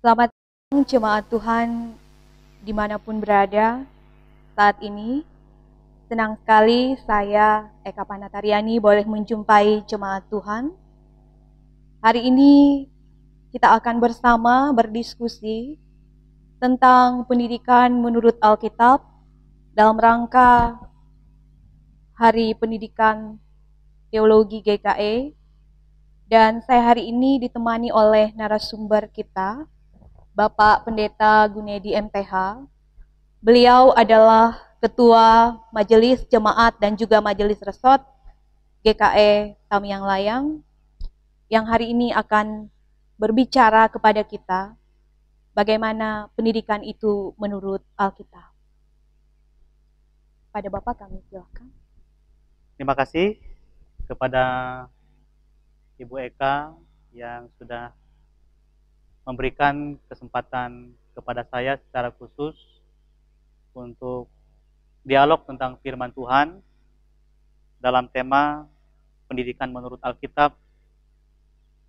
Selamat siang jemaat Tuhan dimanapun berada saat ini. Senang sekali saya Eka Panatariani boleh menjumpai jemaat Tuhan. Hari ini kita akan bersama berdiskusi tentang pendidikan menurut Alkitab dalam rangka Hari Pendidikan Teologi GKE. Dan saya hari ini ditemani oleh narasumber kita, Bapak Pendeta Gunedi MTH. Beliau adalah Ketua Majelis Jemaat dan juga Majelis Resort GKE Tamiang Layang, yang hari ini akan berbicara kepada kita bagaimana pendidikan itu menurut Alkitab. Pada Bapak kami silakan. Terima kasih kepada Ibu Eka yang sudah memberikan kesempatan kepada saya secara khusus untuk dialog tentang firman Tuhan dalam tema pendidikan menurut Alkitab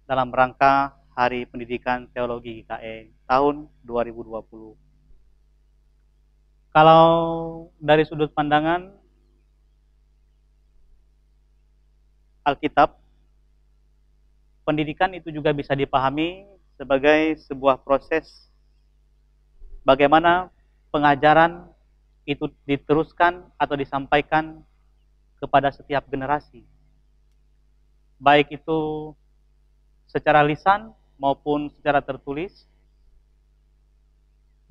dalam rangka Hari Pendidikan Teologi GKE tahun 2020. Kalau dari sudut pandangan Alkitab, pendidikan itu juga bisa dipahami sebagai sebuah proses bagaimana pengajaran itu diteruskan atau disampaikan kepada setiap generasi. Baik itu secara lisan maupun secara tertulis,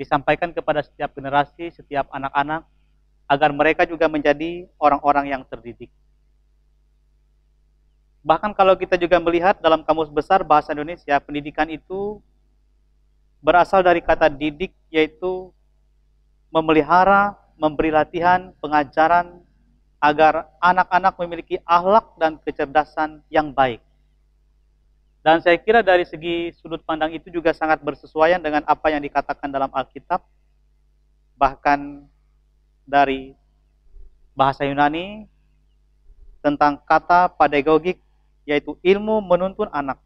disampaikan kepada setiap generasi, setiap anak-anak, agar mereka juga menjadi orang-orang yang terdidik. Bahkan kalau kita juga melihat dalam Kamus Besar Bahasa Indonesia, pendidikan itu berasal dari kata didik, yaitu memelihara, memberi latihan, pengajaran, agar anak-anak memiliki akhlak dan kecerdasan yang baik. Dan saya kira dari segi sudut pandang itu juga sangat bersesuaian dengan apa yang dikatakan dalam Alkitab, bahkan dari bahasa Yunani tentang kata pedagogik, yaitu ilmu menuntun anak,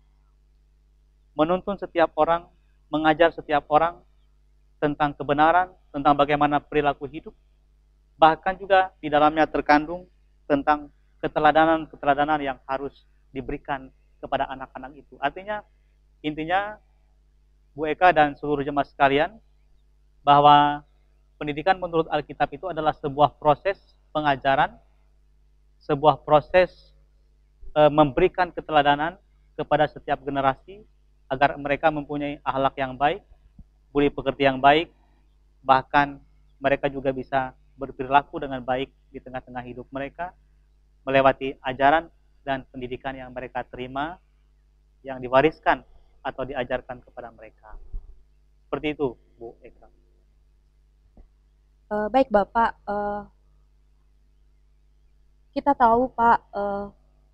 menuntun setiap orang, mengajar setiap orang tentang kebenaran, tentang bagaimana perilaku hidup, bahkan juga di dalamnya terkandung tentang keteladanan yang harus diberikan kepada anak-anak itu. Artinya, intinya Bu Eka dan seluruh jemaat sekalian, bahwa pendidikan menurut Alkitab itu adalah sebuah proses pengajaran, sebuah proses memberikan keteladanan kepada setiap generasi agar mereka mempunyai akhlak yang baik, budi pekerti yang baik, bahkan mereka juga bisa berperilaku dengan baik di tengah-tengah hidup mereka, melewati ajaran dan pendidikan yang mereka terima, yang diwariskan atau diajarkan kepada mereka. Seperti itu, Bu Eka. Baik Bapak, kita tahu Pak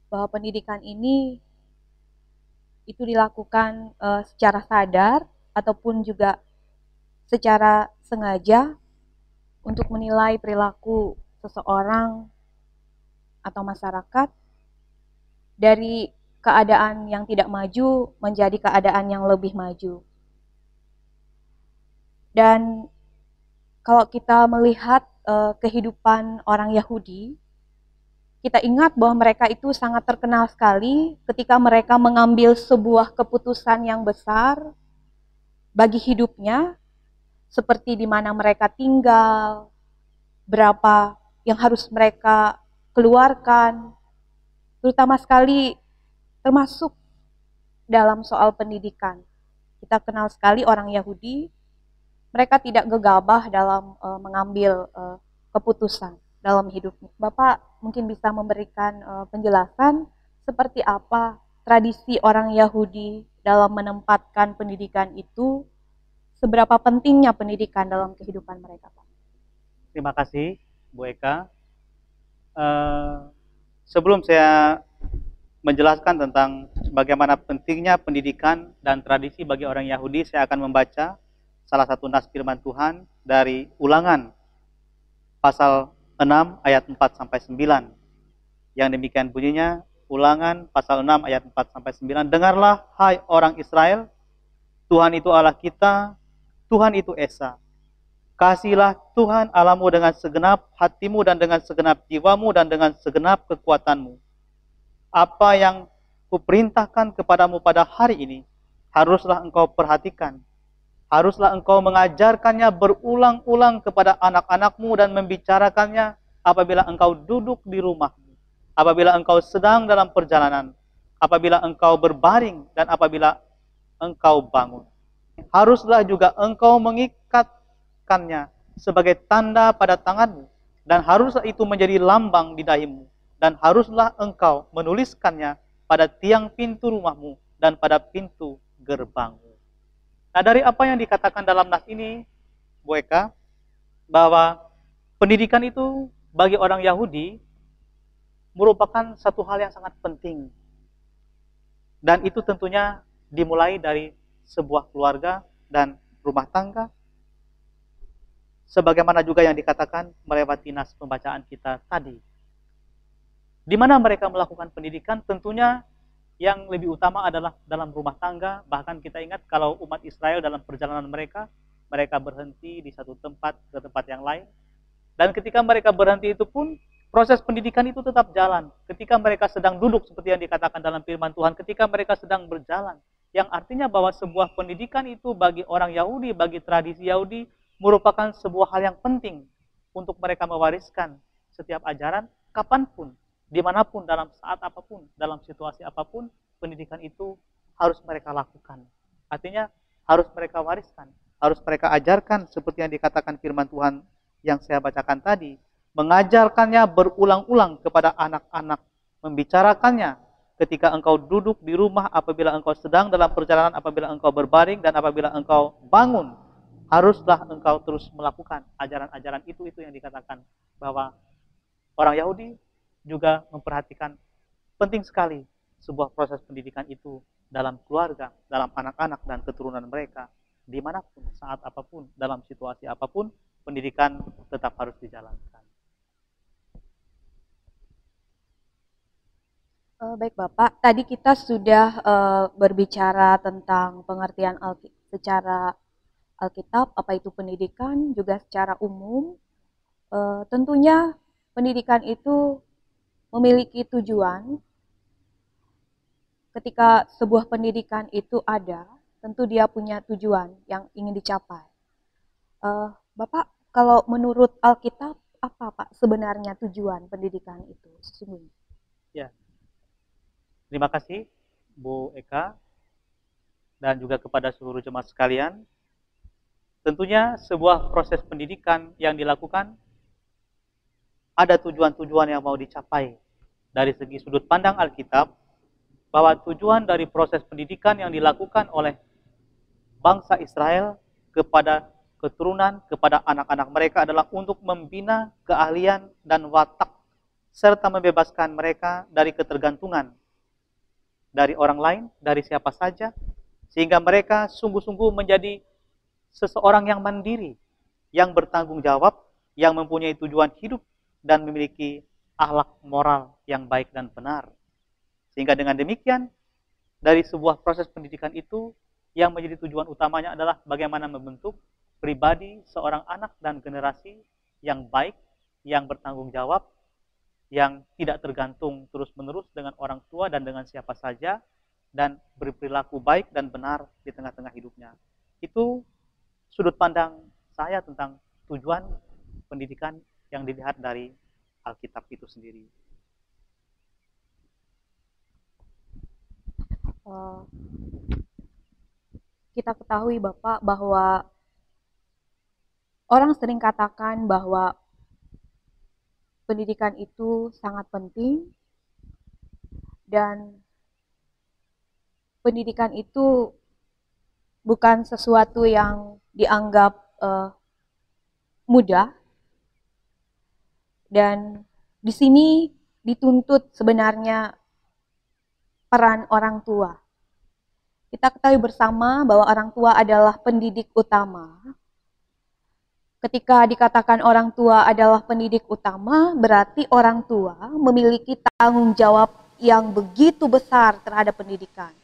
bahwa pendidikan ini itu dilakukan secara sadar ataupun juga secara sengaja untuk menilai perilaku seseorang atau masyarakat dari keadaan yang tidak maju menjadi keadaan yang lebih maju. Dan kalau kita melihat kehidupan orang Yahudi, kita ingat bahwa mereka itu sangat terkenal sekali ketika mereka mengambil sebuah keputusan yang besar bagi hidupnya, seperti di mana mereka tinggal, berapa yang harus mereka keluarkan, terutama sekali termasuk dalam soal pendidikan. Kita kenal sekali orang Yahudi, mereka tidak gegabah dalam mengambil keputusan dalam hidupnya. Bapak mungkin bisa memberikan penjelasan seperti apa tradisi orang Yahudi dalam menempatkan pendidikan itu, seberapa pentingnya pendidikan dalam kehidupan mereka, Pak. Terima kasih, Bu Eka. Sebelum saya menjelaskan tentang bagaimana pentingnya pendidikan dan tradisi bagi orang Yahudi, saya akan membaca salah satu nas firman Tuhan dari Ulangan pasal 6 ayat 4-9. Yang demikian bunyinya, Ulangan pasal 6 ayat 4-9. Dengarlah hai orang Israel, Tuhan itu Allah kita, Tuhan itu Esa. Kasihilah Tuhan Allahmu dengan segenap hatimu dan dengan segenap jiwamu dan dengan segenap kekuatanmu. Apa yang kuperintahkan kepadamu pada hari ini, haruslah engkau perhatikan. Haruslah engkau mengajarkannya berulang-ulang kepada anak-anakmu dan membicarakannya apabila engkau duduk di rumahmu, apabila engkau sedang dalam perjalanan, apabila engkau berbaring, dan apabila engkau bangun. Haruslah juga engkau mengikatkannya sebagai tanda pada tanganmu, dan haruslah itu menjadi lambang di dahimu, dan haruslah engkau menuliskannya pada tiang pintu rumahmu dan pada pintu gerbangmu. Nah, dari apa yang dikatakan dalam nas ini, Bu Eka, bahwa pendidikan itu bagi orang Yahudi merupakan satu hal yang sangat penting. Dan itu tentunya dimulai dari sebuah keluarga dan rumah tangga. Sebagaimana juga yang dikatakan melewati nas pembacaan kita tadi. Di mana mereka melakukan pendidikan, tentunya yang lebih utama adalah dalam rumah tangga. Bahkan kita ingat kalau umat Israel dalam perjalanan mereka berhenti di satu tempat ke tempat yang lain. Dan ketika mereka berhenti itu pun, proses pendidikan itu tetap jalan. Ketika mereka sedang duduk, seperti yang dikatakan dalam firman Tuhan, ketika mereka sedang berjalan. Yang artinya bahwa sebuah pendidikan itu bagi orang Yahudi, bagi tradisi Yahudi, merupakan sebuah hal yang penting untuk mereka mewariskan setiap ajaran, kapanpun, dimanapun, dalam saat apapun, dalam situasi apapun, pendidikan itu harus mereka lakukan. Artinya harus mereka wariskan, harus mereka ajarkan seperti yang dikatakan firman Tuhan yang saya bacakan tadi, mengajarkannya berulang-ulang kepada anak-anak, membicarakannya ketika engkau duduk di rumah, apabila engkau sedang dalam perjalanan, apabila engkau berbaring, dan apabila engkau bangun, haruslah engkau terus melakukan ajaran-ajaran itu yang dikatakan bahwa orang Yahudi juga memperhatikan penting sekali sebuah proses pendidikan itu dalam keluarga, dalam anak-anak dan keturunan mereka, dimanapun, saat apapun, dalam situasi apapun, pendidikan tetap harus dijalankan. Baik Bapak, tadi kita sudah berbicara tentang pengertian secara Alkitab, apa itu pendidikan, juga secara umum. Tentunya pendidikan itu memiliki tujuan. Ketika sebuah pendidikan itu ada, tentu dia punya tujuan yang ingin dicapai. Bapak, kalau menurut Alkitab, apa Pak sebenarnya tujuan pendidikan itu sesungguhnya? Ya, terima kasih Bu Eka dan juga kepada seluruh jemaat sekalian. Tentunya sebuah proses pendidikan yang dilakukan ada tujuan-tujuan yang mau dicapai. Dari segi sudut pandang Alkitab, bahwa tujuan dari proses pendidikan yang dilakukan oleh bangsa Israel kepada keturunan, kepada anak-anak mereka adalah untuk membina keahlian dan watak, serta membebaskan mereka dari ketergantungan dari orang lain, dari siapa saja, sehingga mereka sungguh-sungguh menjadi seseorang yang mandiri, yang bertanggung jawab, yang mempunyai tujuan hidup, dan memiliki akhlak moral yang baik dan benar. Sehingga dengan demikian, dari sebuah proses pendidikan itu, yang menjadi tujuan utamanya adalah bagaimana membentuk pribadi seorang anak dan generasi yang baik, yang bertanggung jawab, yang tidak tergantung terus-menerus dengan orang tua dan dengan siapa saja, dan berperilaku baik dan benar di tengah-tengah hidupnya. Itu sudut pandang saya tentang tujuan pendidikan yang dilihat dari Alkitab itu sendiri. Kita ketahui Bapak bahwa orang sering katakan bahwa pendidikan itu sangat penting dan pendidikan itu bukan sesuatu yang dianggap mudah. Dan di sini dituntut sebenarnya peran orang tua. Kita ketahui bersama bahwa orang tua adalah pendidik utama. Ketika dikatakan orang tua adalah pendidik utama, berarti orang tua memiliki tanggung jawab yang begitu besar terhadap pendidikan.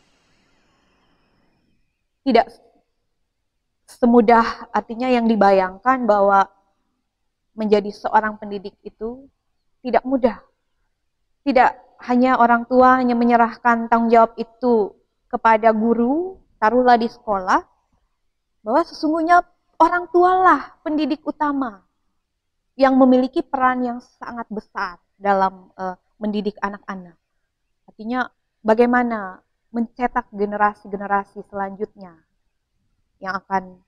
semudah artinya yang dibayangkan bahwa menjadi seorang pendidik itu tidak mudah. Tidak hanya orang tua hanya menyerahkan tanggung jawab itu kepada guru, taruhlah di sekolah, bahwa sesungguhnya orang tualah pendidik utama yang memiliki peran yang sangat besar dalam mendidik anak-anak. Artinya bagaimana mencetak generasi-generasi selanjutnya yang akan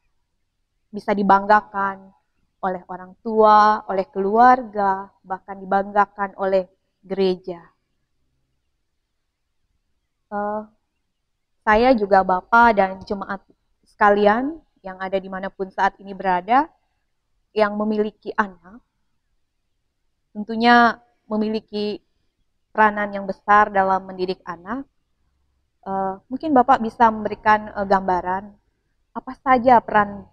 bisa dibanggakan oleh orang tua, oleh keluarga, bahkan dibanggakan oleh gereja. Saya juga Bapak dan jemaat sekalian yang ada dimanapun saat ini berada, yang memiliki anak, tentunya memiliki peranan yang besar dalam mendidik anak. Mungkin Bapak bisa memberikan gambaran apa saja peran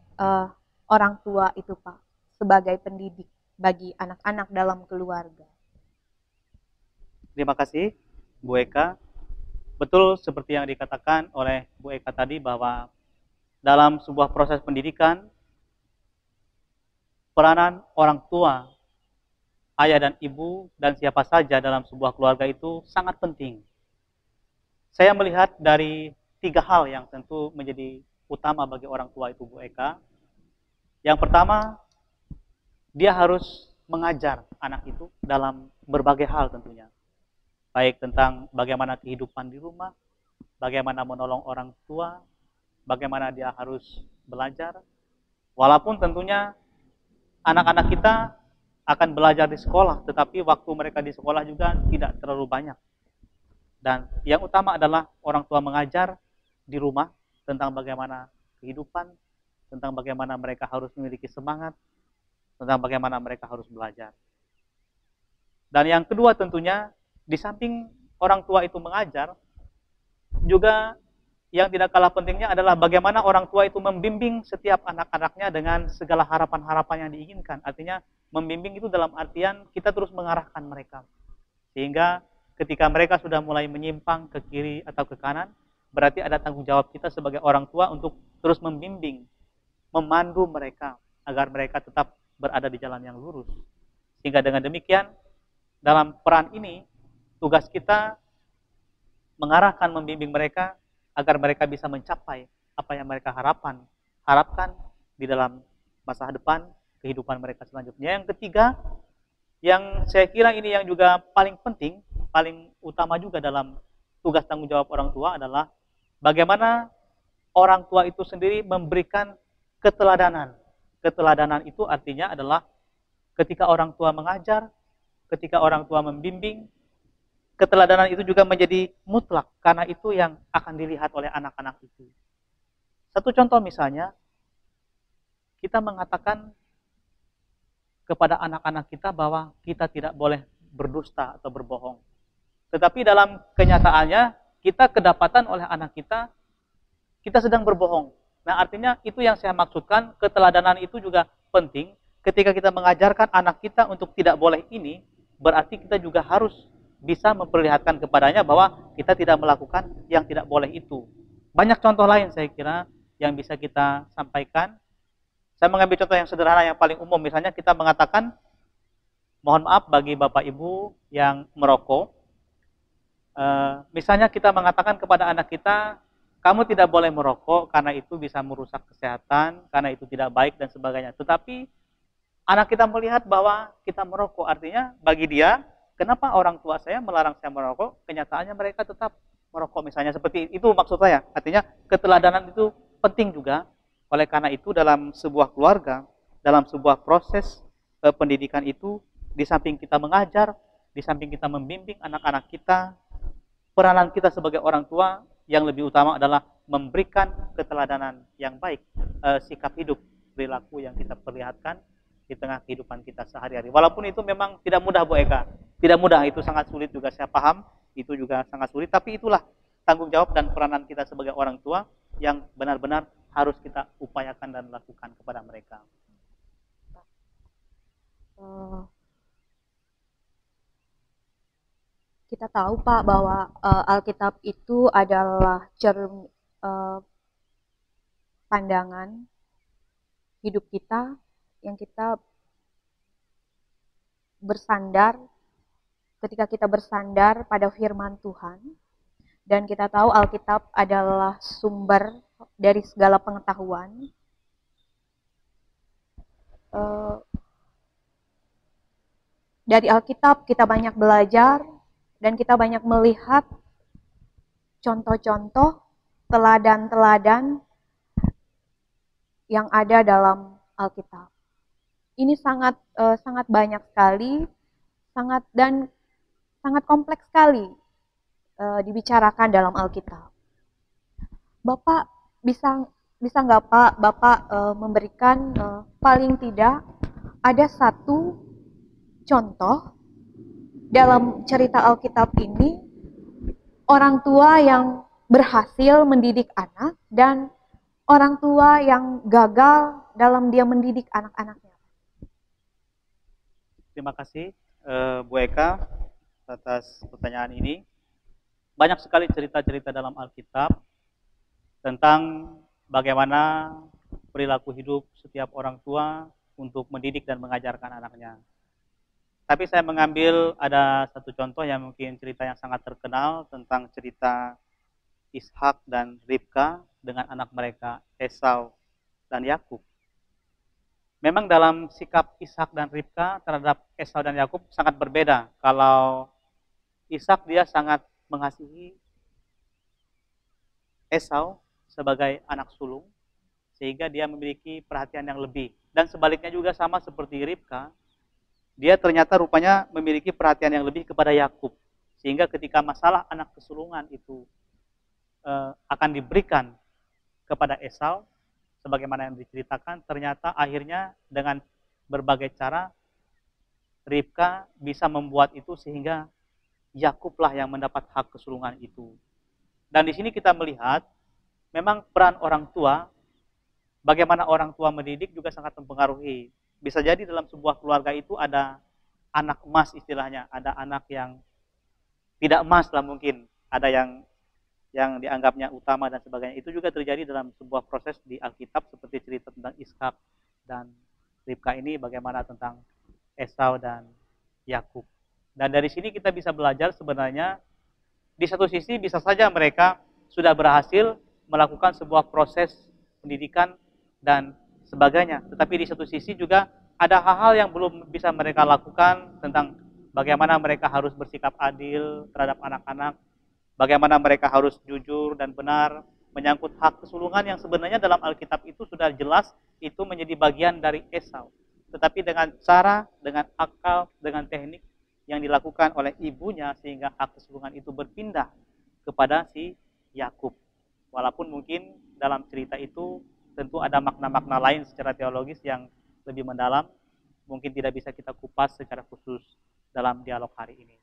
orang tua itu Pak sebagai pendidik bagi anak-anak dalam keluarga. Terima kasih Bu Eka. Betul seperti yang dikatakan oleh Bu Eka tadi bahwa dalam sebuah proses pendidikan, peranan orang tua, ayah dan ibu, dan siapa saja dalam sebuah keluarga itu sangat penting. Saya melihat dari 3 hal yang tentu menjadi utama bagi orang tua itu Bu Eka. Yang pertama, dia harus mengajar anak itu dalam berbagai hal tentunya. Baik tentang bagaimana kehidupan di rumah, bagaimana menolong orang tua, bagaimana dia harus belajar. Walaupun tentunya anak-anak kita akan belajar di sekolah, tetapi waktu mereka di sekolah juga tidak terlalu banyak. Dan yang utama adalah orang tua mengajar di rumah tentang bagaimana kehidupan, tentang bagaimana mereka harus memiliki semangat, tentang bagaimana mereka harus belajar. Dan yang kedua tentunya, di samping orang tua itu mengajar, juga yang tidak kalah pentingnya adalah bagaimana orang tua itu membimbing setiap anak-anaknya dengan segala harapan-harapan yang diinginkan. Artinya membimbing itu dalam artian kita terus mengarahkan mereka. Sehingga ketika mereka sudah mulai menyimpang ke kiri atau ke kanan, berarti ada tanggung jawab kita sebagai orang tua untuk terus membimbing, memandu mereka agar mereka tetap berada di jalan yang lurus. Sehingga dengan demikian, dalam peran ini, tugas kita mengarahkan, membimbing mereka agar mereka bisa mencapai apa yang mereka harapkan di dalam masa depan kehidupan mereka selanjutnya. Yang ketiga, yang saya kira ini yang juga paling penting, paling utama juga dalam tugas tanggung jawab orang tua adalah bagaimana orang tua itu sendiri memberikan keteladanan. Keteladanan itu artinya adalah ketika orang tua mengajar, ketika orang tua membimbing, keteladanan itu juga menjadi mutlak karena itu yang akan dilihat oleh anak-anak itu. Satu contoh misalnya, kita mengatakan kepada anak-anak kita bahwa kita tidak boleh berdusta atau berbohong. Tetapi dalam kenyataannya, kita kedapatan oleh anak kita sedang berbohong. Nah, artinya itu yang saya maksudkan, keteladanan itu juga penting. Ketika kita mengajarkan anak kita untuk tidak boleh ini, berarti kita juga harus bisa memperlihatkan kepadanya bahwa kita tidak melakukan yang tidak boleh itu. Banyak contoh lain saya kira yang bisa kita sampaikan. Saya mengambil contoh yang sederhana yang paling umum. Misalnya kita mengatakan, mohon maaf bagi Bapak Ibu yang merokok. Misalnya kita mengatakan kepada anak kita, kamu tidak boleh merokok karena itu bisa merusak kesehatan, karena itu tidak baik dan sebagainya. Tetapi anak kita melihat bahwa kita merokok, artinya bagi dia, kenapa orang tua saya melarang saya merokok? Kenyataannya mereka tetap merokok misalnya, seperti itu maksud saya. Artinya keteladanan itu penting juga. Oleh karena itu dalam sebuah keluarga, dalam sebuah proses pendidikan itu, di samping kita mengajar, di samping kita membimbing anak-anak kita, peranan kita sebagai orang tua yang lebih utama adalah memberikan keteladanan yang baik, sikap hidup, perilaku yang kita perlihatkan di tengah kehidupan kita sehari-hari. Walaupun itu memang tidak mudah Bu Eka, tidak mudah, itu sangat sulit juga, saya paham, itu juga sangat sulit, tapi itulah tanggung jawab dan peranan kita sebagai orang tua yang benar-benar harus kita upayakan dan lakukan kepada mereka. Kita tahu Pak bahwa Alkitab itu adalah pandangan hidup kita, yang kita bersandar, ketika kita bersandar pada firman Tuhan, dan kita tahu Alkitab adalah sumber dari segala pengetahuan. Dari Alkitab kita banyak belajar dan kita banyak melihat contoh-contoh, teladan-teladan yang ada dalam Alkitab. Ini sangat banyak sekali, sangat kompleks sekali dibicarakan dalam Alkitab. Bapak bisa nggak Pak, Bapak memberikan paling tidak ada satu contoh dalam cerita Alkitab ini, orang tua yang berhasil mendidik anak dan orang tua yang gagal dalam dia mendidik anak-anaknya. Terima kasih Bu Eka atas pertanyaan ini. Banyak sekali cerita-cerita dalam Alkitab tentang bagaimana perilaku hidup setiap orang tua untuk mendidik dan mengajarkan anaknya. Tapi saya mengambil ada satu contoh yang mungkin cerita yang sangat terkenal tentang cerita Ishak dan Ribka dengan anak mereka Esau dan Yakub. Memang dalam sikap Ishak dan Ribka terhadap Esau dan Yakub sangat berbeda. Kalau Ishak dia sangat mengasihi Esau sebagai anak sulung, sehingga dia memiliki perhatian yang lebih. Dan sebaliknya juga sama seperti Ribka, dia ternyata rupanya memiliki perhatian yang lebih kepada Yakub. Sehingga ketika masalah anak kesulungan itu akan diberikan kepada Esau, sebagaimana yang diceritakan, ternyata akhirnya dengan berbagai cara Ribka bisa membuat itu sehingga Yakublah yang mendapat hak kesulungan itu. Dan di sini kita melihat memang peran orang tua, bagaimana orang tua mendidik juga sangat mempengaruhi. Bisa jadi dalam sebuah keluarga itu ada anak emas istilahnya, ada anak yang tidak emas lah mungkin, ada yang dianggapnya utama dan sebagainya. Itu juga terjadi dalam sebuah proses di Alkitab seperti cerita tentang Ishak dan Ribka ini, bagaimana tentang Esau dan Yakub. Dan dari sini kita bisa belajar sebenarnya di satu sisi bisa saja mereka sudah berhasil melakukan sebuah proses pendidikan dan sebagainya. Tetapi di satu sisi juga ada hal-hal yang belum bisa mereka lakukan tentang bagaimana mereka harus bersikap adil terhadap anak-anak, bagaimana mereka harus jujur dan benar menyangkut hak kesulungan yang sebenarnya dalam Alkitab itu sudah jelas itu menjadi bagian dari Esau. Tetapi dengan cara, dengan akal, dengan teknik yang dilakukan oleh ibunya sehingga hak kesulungan itu berpindah kepada si Yakub. Walaupun mungkin dalam cerita itu tentu ada makna-makna lain secara teologis yang lebih mendalam, mungkin tidak bisa kita kupas secara khusus dalam dialog hari ini.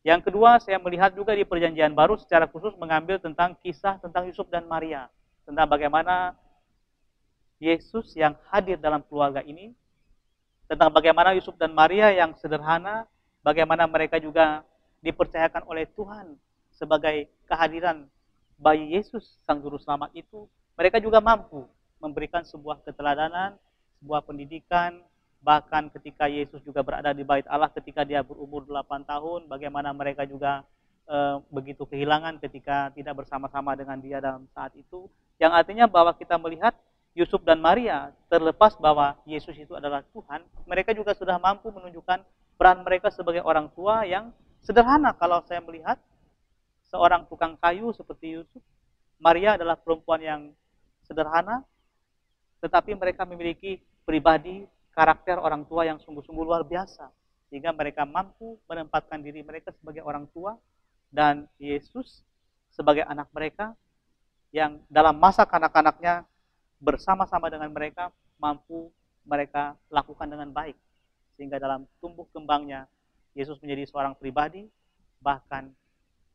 Yang kedua, saya melihat juga di Perjanjian Baru secara khusus mengambil tentang kisah tentang Yusuf dan Maria, tentang bagaimana Yesus yang hadir dalam keluarga ini, tentang bagaimana Yusuf dan Maria yang sederhana, bagaimana mereka juga dipercayakan oleh Tuhan sebagai kehadiran bayi Yesus, Sang Juru Selamat itu, mereka juga mampu memberikan sebuah keteladanan, sebuah pendidikan, bahkan ketika Yesus juga berada di bait Allah ketika dia berumur 8 tahun, bagaimana mereka juga begitu kehilangan ketika tidak bersama-sama dengan dia dalam saat itu, yang artinya bahwa kita melihat Yusuf dan Maria, terlepas bahwa Yesus itu adalah Tuhan, mereka juga sudah mampu menunjukkan peran mereka sebagai orang tua yang sederhana. Kalau saya melihat seorang tukang kayu seperti Yusuf, Maria adalah perempuan yang sederhana, tetapi mereka memiliki pribadi, karakter orang tua yang sungguh-sungguh luar biasa, sehingga mereka mampu menempatkan diri mereka sebagai orang tua, dan Yesus sebagai anak mereka, yang dalam masa kanak-kanaknya bersama-sama dengan mereka, mampu mereka lakukan dengan baik, sehingga dalam tumbuh kembangnya, Yesus menjadi seorang pribadi, bahkan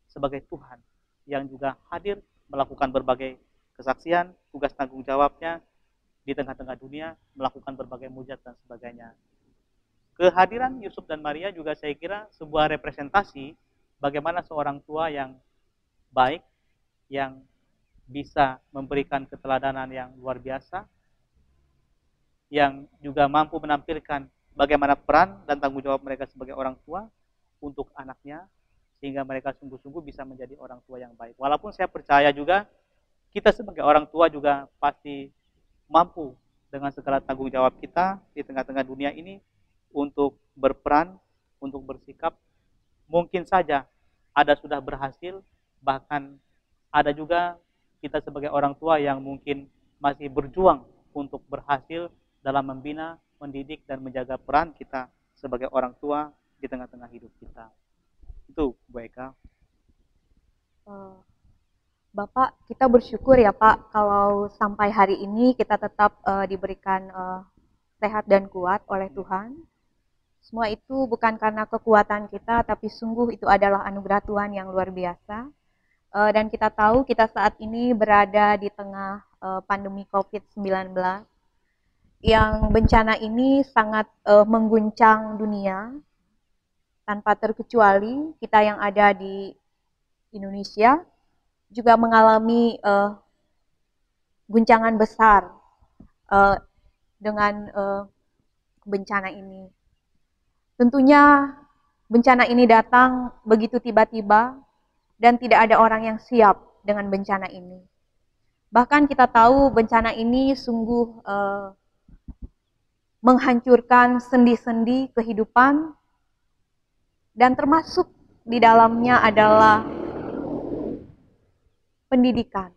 sebagai Tuhan, yang juga hadir melakukan berbagai kesaksian, tugas tanggung jawabnya, di tengah-tengah dunia, melakukan berbagai mujizat dan sebagainya. Kehadiran Yusuf dan Maria juga saya kira sebuah representasi bagaimana seorang tua yang baik, yang bisa memberikan keteladanan yang luar biasa, yang juga mampu menampilkan bagaimana peran dan tanggung jawab mereka sebagai orang tua untuk anaknya, sehingga mereka sungguh-sungguh bisa menjadi orang tua yang baik. Walaupun saya percaya juga kita sebagai orang tua juga pasti mampu dengan segala tanggung jawab kita di tengah-tengah dunia ini untuk berperan, untuk bersikap. Mungkin saja ada sudah berhasil, bahkan ada juga kita sebagai orang tua yang mungkin masih berjuang untuk berhasil dalam membina, mendidik, dan menjaga peran kita sebagai orang tua di tengah-tengah hidup kita. Itu, Bu Eka. Eh, Bapak, kita bersyukur ya Pak kalau sampai hari ini kita tetap diberikan sehat dan kuat oleh Tuhan. Semua itu bukan karena kekuatan kita, tapi sungguh itu adalah anugerah Tuhan yang luar biasa. Dan kita tahu kita saat ini berada di tengah pandemi COVID-19 yang bencana ini sangat mengguncang dunia. Tanpa terkecuali kita yang ada di Indonesia juga mengalami guncangan besar dengan bencana ini. Tentunya bencana ini datang begitu tiba-tiba dan tidak ada orang yang siap dengan bencana ini. Bahkan kita tahu bencana ini sungguh menghancurkan sendi-sendi kehidupan, dan termasuk di dalamnya adalah pendidikan.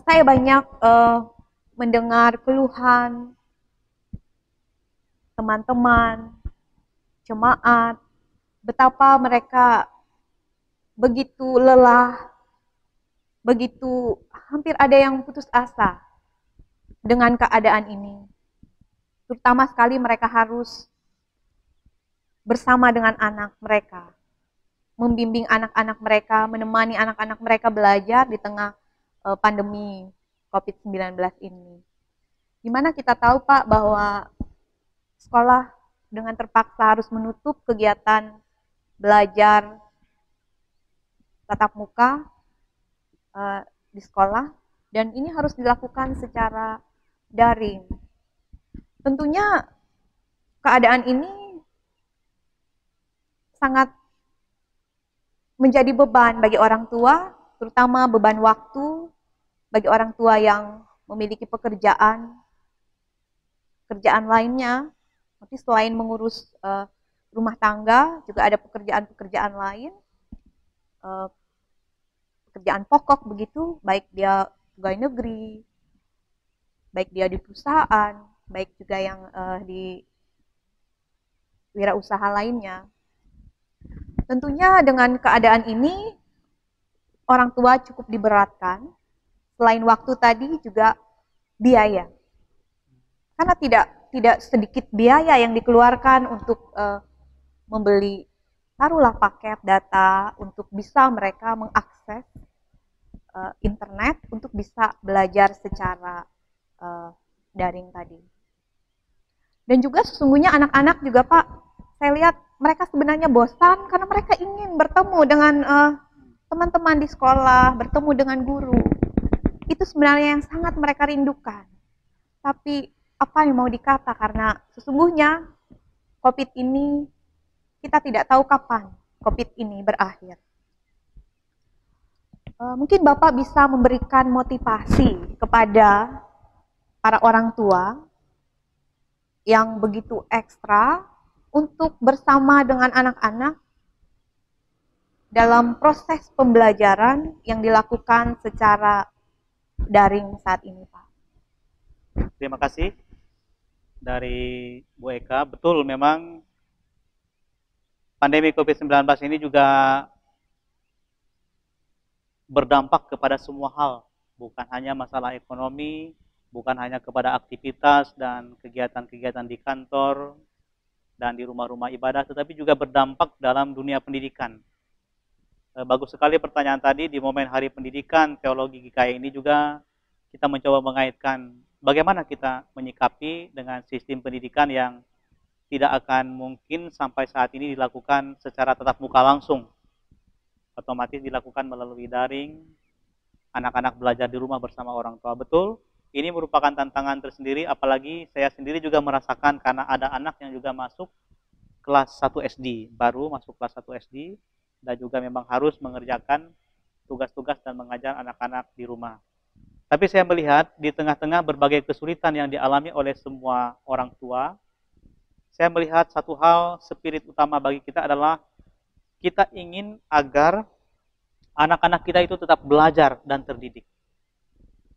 Saya banyak mendengar keluhan teman-teman, jemaat, betapa mereka begitu lelah, begitu hampir ada yang putus asa dengan keadaan ini. Terutama sekali mereka harus bersama dengan anak mereka, membimbing anak-anak mereka, menemani anak-anak mereka belajar di tengah pandemi COVID-19 ini. Dimana kita tahu Pak bahwa sekolah dengan terpaksa harus menutup kegiatan belajar tatap muka di sekolah, dan ini harus dilakukan secara daring. Tentunya keadaan ini sangat menjadi beban bagi orang tua, terutama beban waktu bagi orang tua yang memiliki pekerjaan lainnya. Tapi selain mengurus rumah tangga, juga ada pekerjaan-pekerjaan lain, pekerjaan pokok begitu, baik dia pegawai negeri, baik dia di perusahaan, baik juga yang di wirausaha lainnya. Tentunya dengan keadaan ini, orang tua cukup diberatkan. Selain waktu tadi juga biaya. Karena tidak sedikit biaya yang dikeluarkan untuk membeli, taruhlah paket data untuk bisa mereka mengakses internet untuk bisa belajar secara daring tadi. Dan juga sesungguhnya anak-anak juga Pak, saya lihat mereka sebenarnya bosan karena mereka ingin bertemu dengan teman-teman di sekolah, bertemu dengan guru. Itu sebenarnya yang sangat mereka rindukan. Tapi apa yang mau dikata, karena sesungguhnya COVID ini kita tidak tahu kapan COVID ini berakhir. Mungkin Bapak bisa memberikan motivasi kepada para orang tua yang begitu ekstra untuk bersama dengan anak-anak dalam proses pembelajaran yang dilakukan secara daring saat ini, Pak. Terima kasih dari Bu Eka. Betul, memang pandemi COVID-19 ini juga berdampak kepada semua hal, bukan hanya masalah ekonomi, bukan hanya kepada aktivitas dan kegiatan-kegiatan di kantor dan di rumah-rumah ibadah, tetapi juga berdampak dalam dunia pendidikan. Bagus sekali pertanyaan tadi. Di momen Hari Pendidikan Teologi GKI ini juga kita mencoba mengaitkan bagaimana kita menyikapi dengan sistem pendidikan yang tidak akan mungkin sampai saat ini dilakukan secara tatap muka langsung. Otomatis dilakukan melalui daring, anak-anak belajar di rumah bersama orang tua. Betul, Ini merupakan tantangan tersendiri, apalagi saya sendiri juga merasakan karena ada anak yang juga masuk kelas 1 SD, baru masuk kelas 1 SD, dan juga memang harus mengerjakan tugas-tugas dan mengajar anak-anak di rumah. Tapi saya melihat di tengah-tengah berbagai kesulitan yang dialami oleh semua orang tua, saya melihat satu hal, spirit utama bagi kita adalah kita ingin agar anak-anak kita itu tetap belajar dan terdidik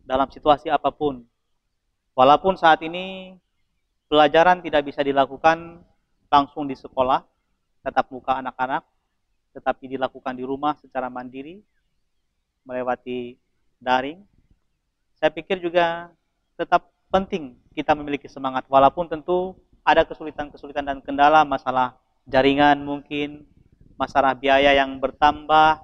dalam situasi apapun. Walaupun saat ini pelajaran tidak bisa dilakukan langsung di sekolah, tatap muka anak-anak, tetapi dilakukan di rumah secara mandiri, melewati daring. Saya pikir juga tetap penting kita memiliki semangat, walaupun tentu ada kesulitan-kesulitan dan kendala, masalah jaringan mungkin, masalah biaya yang bertambah,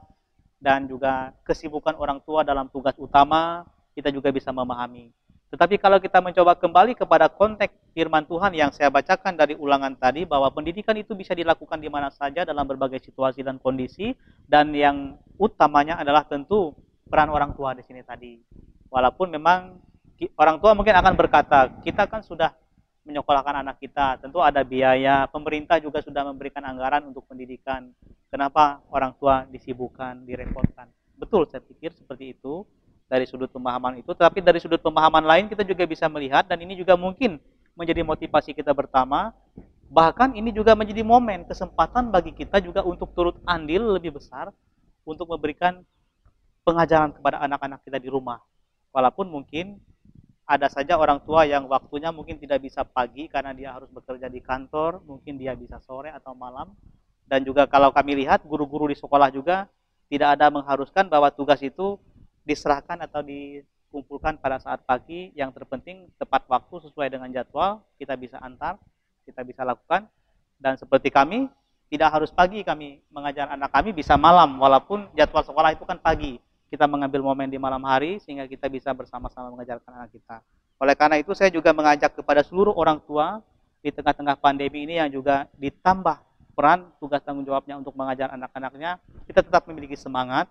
dan juga kesibukan orang tua dalam tugas utama, kita juga bisa memahami. Tetapi kalau kita mencoba kembali kepada konteks firman Tuhan yang saya bacakan dari ulangan tadi, bahwa pendidikan itu bisa dilakukan di mana saja dalam berbagai situasi dan kondisi, dan yang utamanya adalah tentu peran orang tua di sini tadi. Walaupun memang orang tua mungkin akan berkata, kita kan sudah menyekolahkan anak kita, tentu ada biaya, pemerintah juga sudah memberikan anggaran untuk pendidikan, kenapa orang tua disibukkan, direpotkan. Betul, saya pikir seperti itu dari sudut pemahaman itu, tapi dari sudut pemahaman lain kita juga bisa melihat, dan ini juga mungkin menjadi motivasi kita pertama, bahkan ini juga menjadi momen, kesempatan bagi kita juga untuk turut andil lebih besar untuk memberikan pengajaran kepada anak-anak kita di rumah. Walaupun mungkin ada saja orang tua yang waktunya mungkin tidak bisa pagi karena dia harus bekerja di kantor, mungkin dia bisa sore atau malam. Dan juga kalau kami lihat guru-guru di sekolah juga tidak ada mengharuskan bahwa tugas itu diserahkan atau dikumpulkan pada saat pagi. Yang terpenting tepat waktu sesuai dengan jadwal, kita bisa antar, kita bisa lakukan. Dan seperti kami, tidak harus pagi kami mengajar anak kami, bisa malam, walaupun jadwal sekolah itu kan pagi. Kita mengambil momen di malam hari sehingga kita bisa bersama-sama mengajarkan anak kita. Oleh karena itu saya juga mengajak kepada seluruh orang tua di tengah-tengah pandemi ini yang juga ditambah peran tugas tanggung jawabnya untuk mengajar anak-anaknya, kita tetap memiliki semangat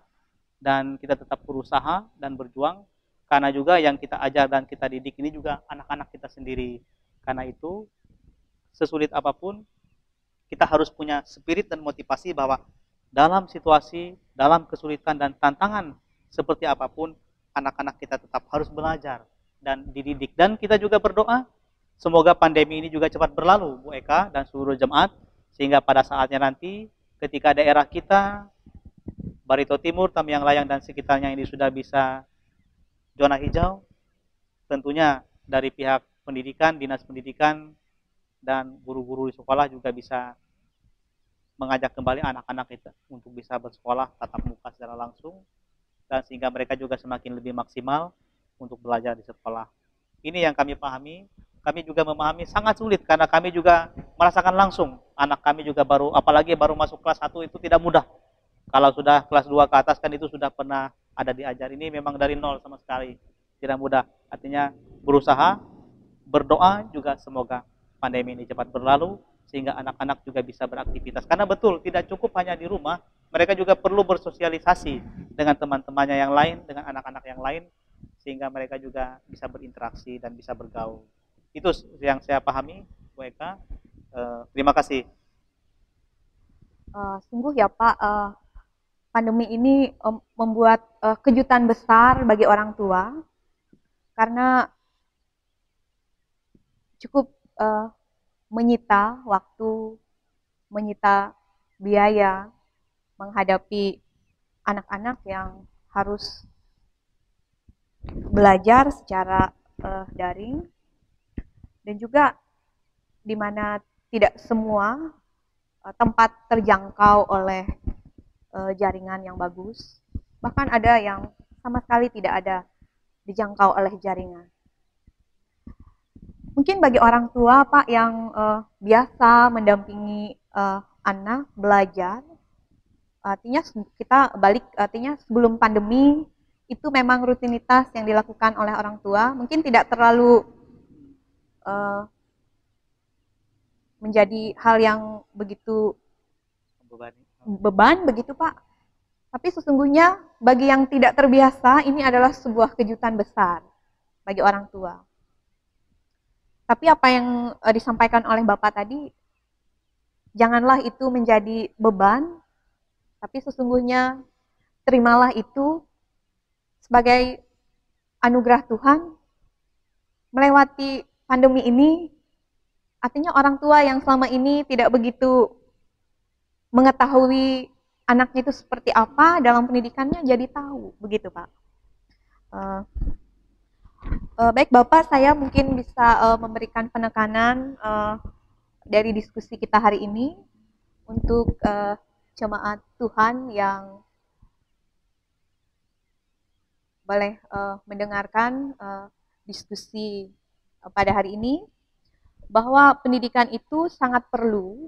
dan kita tetap berusaha dan berjuang, karena juga yang kita ajar dan kita didik ini juga anak-anak kita sendiri. Karena itu sesulit apapun kita harus punya spirit dan motivasi bahwa dalam situasi, dalam kesulitan dan tantangan seperti apapun, anak-anak kita tetap harus belajar dan dididik. Dan kita juga berdoa, semoga pandemi ini juga cepat berlalu, Bu Eka dan seluruh jemaat, sehingga pada saatnya nanti ketika daerah kita, Barito Timur, Tamiang Layang dan sekitarnya ini sudah bisa zona hijau, tentunya dari pihak pendidikan, dinas pendidikan, dan guru-guru di sekolah juga bisa mengajak kembali anak-anak kita untuk bisa bersekolah tatap muka secara langsung, dan sehingga mereka juga semakin lebih maksimal untuk belajar di sekolah. Ini yang kami pahami. Kami juga memahami sangat sulit karena kami juga merasakan langsung. Anak kami juga apalagi baru masuk kelas 1 itu tidak mudah. Kalau sudah kelas 2 ke atas kan itu sudah pernah ada diajar. Ini memang dari nol sama sekali. Tidak mudah. Artinya berusaha, berdoa juga semoga pandemi ini cepat berlalu sehingga anak-anak juga bisa beraktivitas. Karena betul, tidak cukup hanya di rumah, mereka juga perlu bersosialisasi dengan teman-temannya yang lain, dengan anak-anak yang lain, sehingga mereka juga bisa berinteraksi dan bisa bergaul. Itu yang saya pahami, Bu Eka. Terima kasih. Sungguh ya Pak, pandemi ini membuat kejutan besar bagi orang tua, karena cukup menyita waktu, menyita biaya menghadapi anak-anak yang harus belajar secara daring, dan juga di mana tidak semua tempat terjangkau oleh jaringan yang bagus, bahkan ada yang sama sekali tidak ada dijangkau oleh jaringan. Mungkin bagi orang tua Pak yang biasa mendampingi anak belajar, artinya kita balik, artinya sebelum pandemi itu memang rutinitas yang dilakukan oleh orang tua, mungkin tidak terlalu menjadi hal yang begitu beban begitu Pak. Tapi sesungguhnya bagi yang tidak terbiasa ini adalah sebuah kejutan besar. bagi orang tua. Tapi apa yang disampaikan oleh Bapak tadi, janganlah itu menjadi beban, tapi sesungguhnya terimalah itu sebagai anugerah Tuhan. Melewati pandemi ini, artinya orang tua yang selama ini tidak begitu mengetahui anaknya itu seperti apa dalam pendidikannya jadi tahu, begitu Pak. Baik Bapak, saya mungkin bisa memberikan penekanan dari diskusi kita hari ini untuk jemaat Tuhan yang boleh mendengarkan diskusi pada hari ini, bahwa pendidikan itu sangat perlu.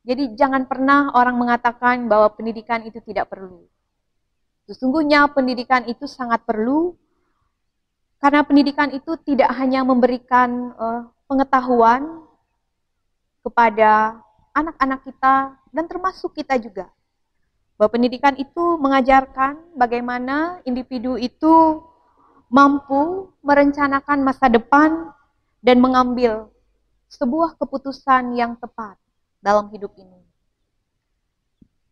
Jadi jangan pernah orang mengatakan bahwa pendidikan itu tidak perlu. Sesungguhnya pendidikan itu sangat perlu, karena pendidikan itu tidak hanya memberikan pengetahuan kepada anak-anak kita dan termasuk kita juga. Bahwa pendidikan itu mengajarkan bagaimana individu itu mampu merencanakan masa depan dan mengambil sebuah keputusan yang tepat dalam hidup ini.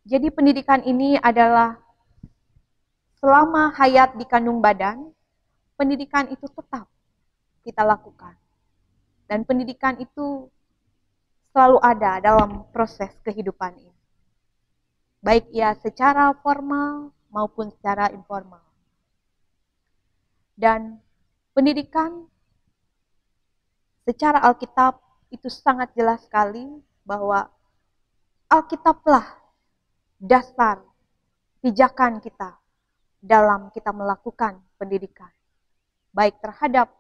Jadi pendidikan ini adalah selama hayat di kandung badan, pendidikan itu tetap kita lakukan. Dan pendidikan itu selalu ada dalam proses kehidupan ini. Baik ia secara formal maupun secara informal. Dan pendidikan secara Alkitab itu sangat jelas sekali bahwa Alkitablah dasar pijakan kita dalam kita melakukan pendidikan. Baik terhadap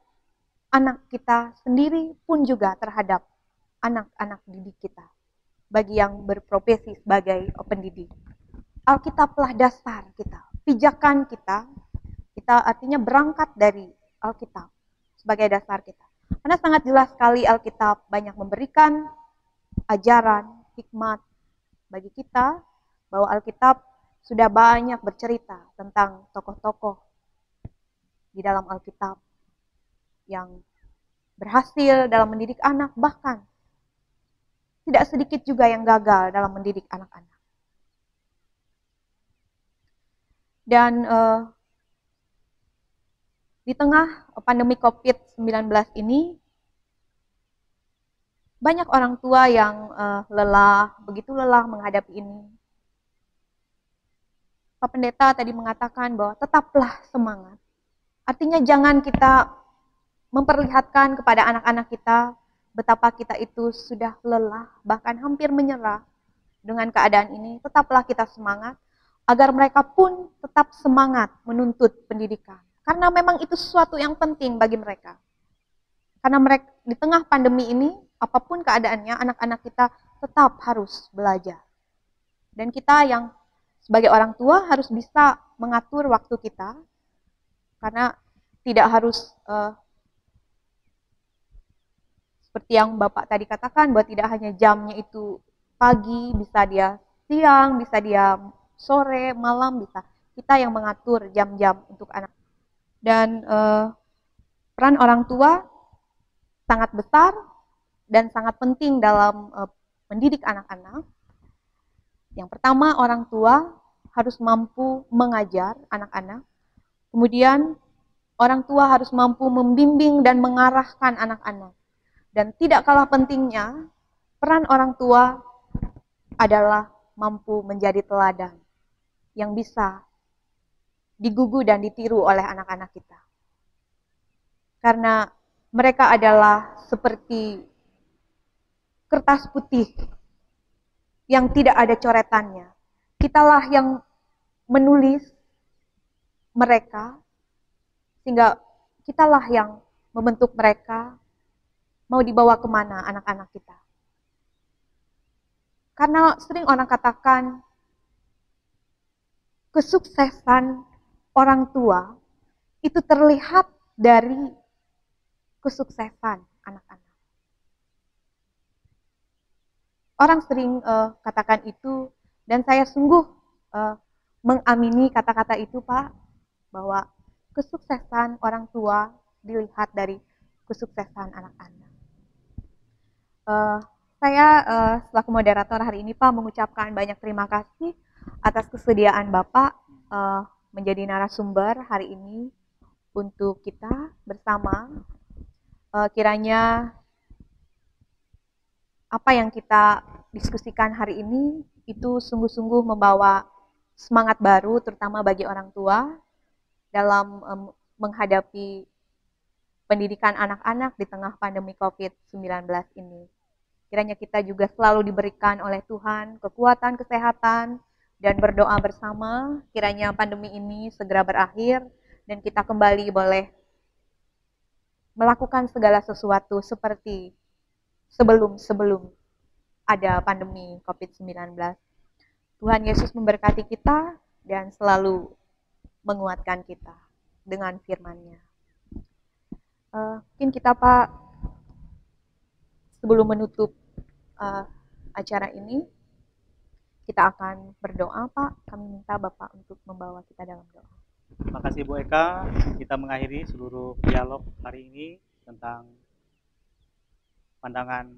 anak kita sendiri pun juga terhadap anak-anak didik kita. Bagi yang berprofesi sebagai pendidik. Alkitablah dasar kita, pijakan kita. Kita artinya berangkat dari Alkitab sebagai dasar kita. Karena sangat jelas sekali Alkitab banyak memberikan ajaran, hikmat bagi kita, bahwa Alkitab sudah banyak bercerita tentang tokoh-tokoh di dalam Alkitab yang berhasil dalam mendidik anak, bahkan tidak sedikit juga yang gagal dalam mendidik anak-anak. Dan di tengah pandemi COVID-19 ini, banyak orang tua yang begitu lelah menghadapi ini. Pak Pendeta tadi mengatakan bahwa tetaplah semangat. Artinya jangan kita memperlihatkan kepada anak-anak kita betapa kita itu sudah lelah, bahkan hampir menyerah dengan keadaan ini. Tetaplah kita semangat, agar mereka pun tetap semangat menuntut pendidikan. Karena memang itu sesuatu yang penting bagi mereka. Karena mereka di tengah pandemi ini, apapun keadaannya, anak-anak kita tetap harus belajar. Dan kita yang sebagai orang tua harus bisa mengatur waktu kita, karena tidak harus seperti yang Bapak tadi katakan, bahwa tidak hanya jamnya itu pagi, bisa dia siang, bisa dia sore, malam, bisa. Kita yang mengatur jam-jam untuk anak. Dan peran orang tua sangat besar dan sangat penting dalam mendidik anak-anak. Yang pertama, orang tua harus mampu mengajar anak-anak. Kemudian, orang tua harus mampu membimbing dan mengarahkan anak-anak. Dan tidak kalah pentingnya, peran orang tua adalah mampu menjadi teladan yang bisa digugu dan ditiru oleh anak-anak kita. Karena mereka adalah seperti kertas putih yang tidak ada coretannya. Kitalah yang menulis mereka, sehingga kitalah yang membentuk mereka mau dibawa kemana anak-anak kita. Karena sering orang katakan kesuksesan orang tua itu terlihat dari kesuksesan anak-anak. Orang sering katakan itu, dan saya sungguh mengamini kata-kata itu, Pak, bahwa kesuksesan orang tua dilihat dari kesuksesan anak-anak. Uh, saya selaku moderator hari ini Pak mengucapkan banyak terima kasih atas kesediaan Bapak menjadi narasumber hari ini untuk kita bersama. Kiranya apa yang kita diskusikan hari ini itu sungguh-sungguh membawa semangat baru terutama bagi orang tua dalam menghadapi pendidikan anak-anak di tengah pandemi COVID-19 ini. Kiranya kita juga selalu diberikan oleh Tuhan kekuatan, kesehatan, dan berdoa bersama. Kiranya pandemi ini segera berakhir dan kita kembali boleh melakukan segala sesuatu seperti sebelum ada pandemi COVID-19. Tuhan Yesus memberkati kita dan selalu menguatkan kita dengan firman-Nya. Mungkin kita Pak, sebelum menutup acara ini, kita akan berdoa Pak. Kami minta Bapak untuk membawa kita dalam doa. Terima kasih Bu Eka. Kita mengakhiri seluruh dialog hari ini tentang pandangan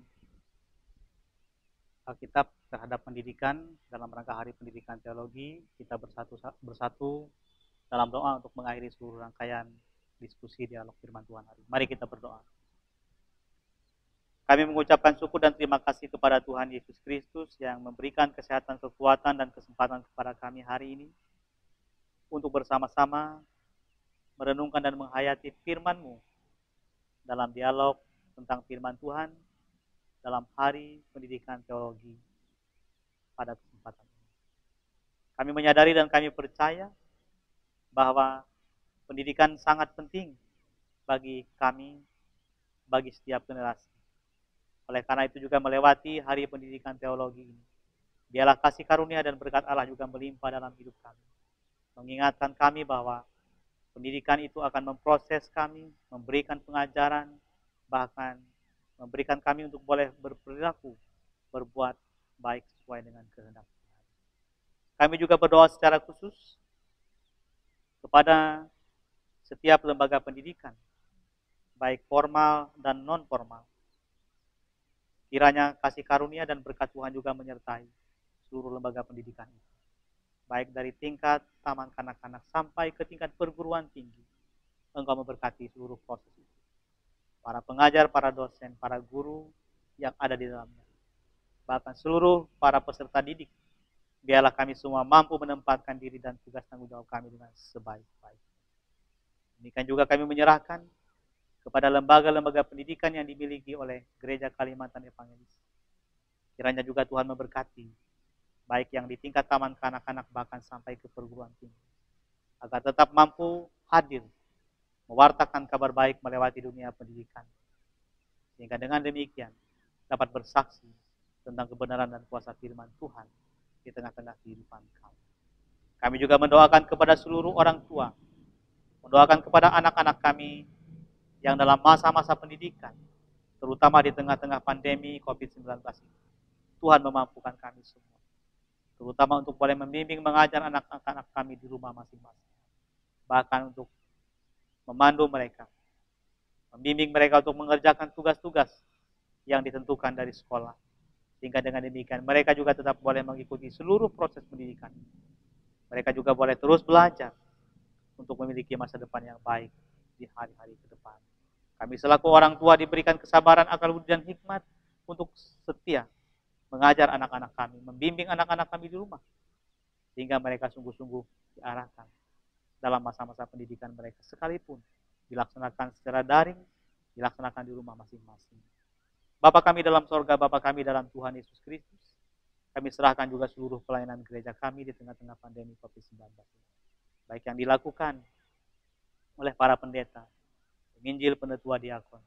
Alkitab terhadap pendidikan dalam rangka Hari Pendidikan Teologi. Kita bersatu dalam doa untuk mengakhiri seluruh rangkaian diskusi dialog firman Tuhan hari. Mari kita berdoa. Kami mengucapkan syukur dan terima kasih kepada Tuhan Yesus Kristus yang memberikan kesehatan, kekuatan, dan kesempatan kepada kami hari ini untuk bersama-sama merenungkan dan menghayati firman-Mu dalam dialog tentang firman Tuhan dalam Hari Pendidikan Teologi pada kesempatan ini. Kami menyadari dan kami percaya bahwa pendidikan sangat penting bagi kami, bagi setiap generasi. Oleh karena itu juga melewati Hari Pendidikan Teologi ini, biarlah kasih karunia dan berkat Allah juga melimpah dalam hidup kami. Mengingatkan kami bahwa pendidikan itu akan memproses kami, memberikan pengajaran, bahkan memberikan kami untuk boleh berperilaku, berbuat baik sesuai dengan kehendak Tuhan. Kami juga berdoa secara khusus kepada setiap lembaga pendidikan, baik formal dan non-formal. Kiranya kasih karunia dan berkat Tuhan juga menyertai seluruh lembaga pendidikan itu. Baik dari tingkat taman kanak-kanak sampai ke tingkat perguruan tinggi. Engkau memberkati seluruh proses itu. Para pengajar, para dosen, para guru yang ada di dalamnya. Bahkan seluruh para peserta didik. Biarlah kami semua mampu menempatkan diri dan tugas tanggung jawab kami dengan sebaik-baiknya. Demikian juga kami menyerahkan kepada lembaga-lembaga pendidikan yang dimiliki oleh Gereja Kalimantan Evangelis. Kiranya juga Tuhan memberkati, baik yang di tingkat taman kanak-kanak bahkan sampai ke perguruan tinggi, agar tetap mampu hadir, mewartakan kabar baik melewati dunia pendidikan, sehingga dengan demikian dapat bersaksi tentang kebenaran dan kuasa firman Tuhan di tengah-tengah kehidupan kami. Kami juga mendoakan kepada seluruh orang tua, mendoakan kepada anak-anak kami yang dalam masa-masa pendidikan, terutama di tengah-tengah pandemi COVID-19 ini. Tuhan memampukan kami semua, terutama untuk boleh membimbing mengajar anak-anak kami di rumah masing-masing. Bahkan untuk memandu mereka, membimbing mereka untuk mengerjakan tugas-tugas yang ditentukan dari sekolah. Sehingga dengan demikian mereka juga tetap boleh mengikuti seluruh proses pendidikan. Mereka juga boleh terus belajar untuk memiliki masa depan yang baik di hari-hari ke depan. Kami selaku orang tua diberikan kesabaran, akal budi dan hikmat untuk setia mengajar anak-anak kami, membimbing anak-anak kami di rumah, sehingga mereka sungguh-sungguh diarahkan dalam masa-masa pendidikan mereka, sekalipun dilaksanakan secara daring, dilaksanakan di rumah masing-masing. Bapa kami dalam sorga, Bapa kami dalam Tuhan Yesus Kristus, kami serahkan juga seluruh pelayanan gereja kami di tengah-tengah pandemi COVID-19, baik yang dilakukan oleh para pendeta, penginjil, penetua, diakon,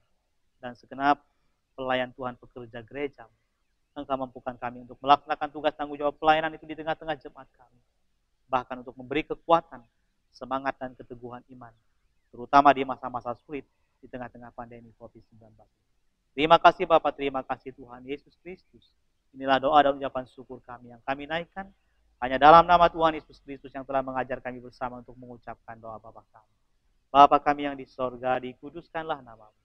dan segenap pelayan Tuhan pekerja gereja. Engkau mampukan kami untuk melaksanakan tugas tanggung jawab pelayanan itu di tengah-tengah jemaat kami. Bahkan untuk memberi kekuatan, semangat, dan keteguhan iman, terutama di masa-masa sulit di tengah-tengah pandemi COVID-19. Terima kasih Bapak, terima kasih Tuhan Yesus Kristus. Inilah doa dan ucapan syukur kami yang kami naikkan hanya dalam nama Tuhan Yesus Kristus yang telah mengajar kami bersama untuk mengucapkan doa Bapa kami. Bapa kami yang di sorga, dikuduskanlah namamu.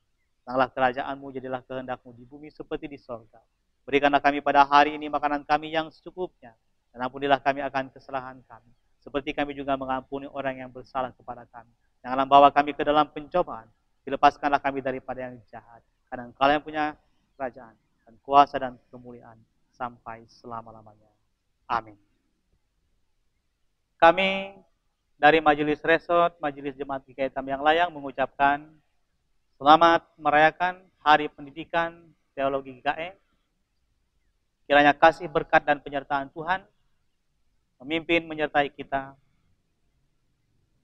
Datanglah kerajaanmu, jadilah kehendakmu di bumi seperti di sorga. Berikanlah kami pada hari ini makanan kami yang secukupnya, dan ampunilah kami akan kesalahan kami, seperti kami juga mengampuni orang yang bersalah kepada kami. Janganlah bawa kami ke dalam pencobaan, dilepaskanlah kami daripada yang jahat, karena Engkau yang punya kerajaan, dan kuasa dan kemuliaan, sampai selama-lamanya. Amin. Kami dari Majelis Resort, Majelis Jemaat GKI Tambayang Layang mengucapkan selamat merayakan Hari Pendidikan Teologi GKI. Kiranya kasih, berkat, dan penyertaan Tuhan memimpin menyertai kita,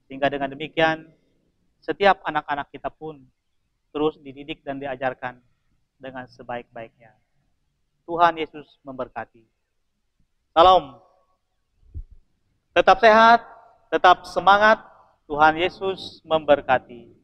sehingga dengan demikian setiap anak-anak kita pun terus dididik dan diajarkan dengan sebaik-baiknya. Tuhan Yesus memberkati. Salam. Tetap sehat, tetap semangat. Tuhan Yesus memberkati.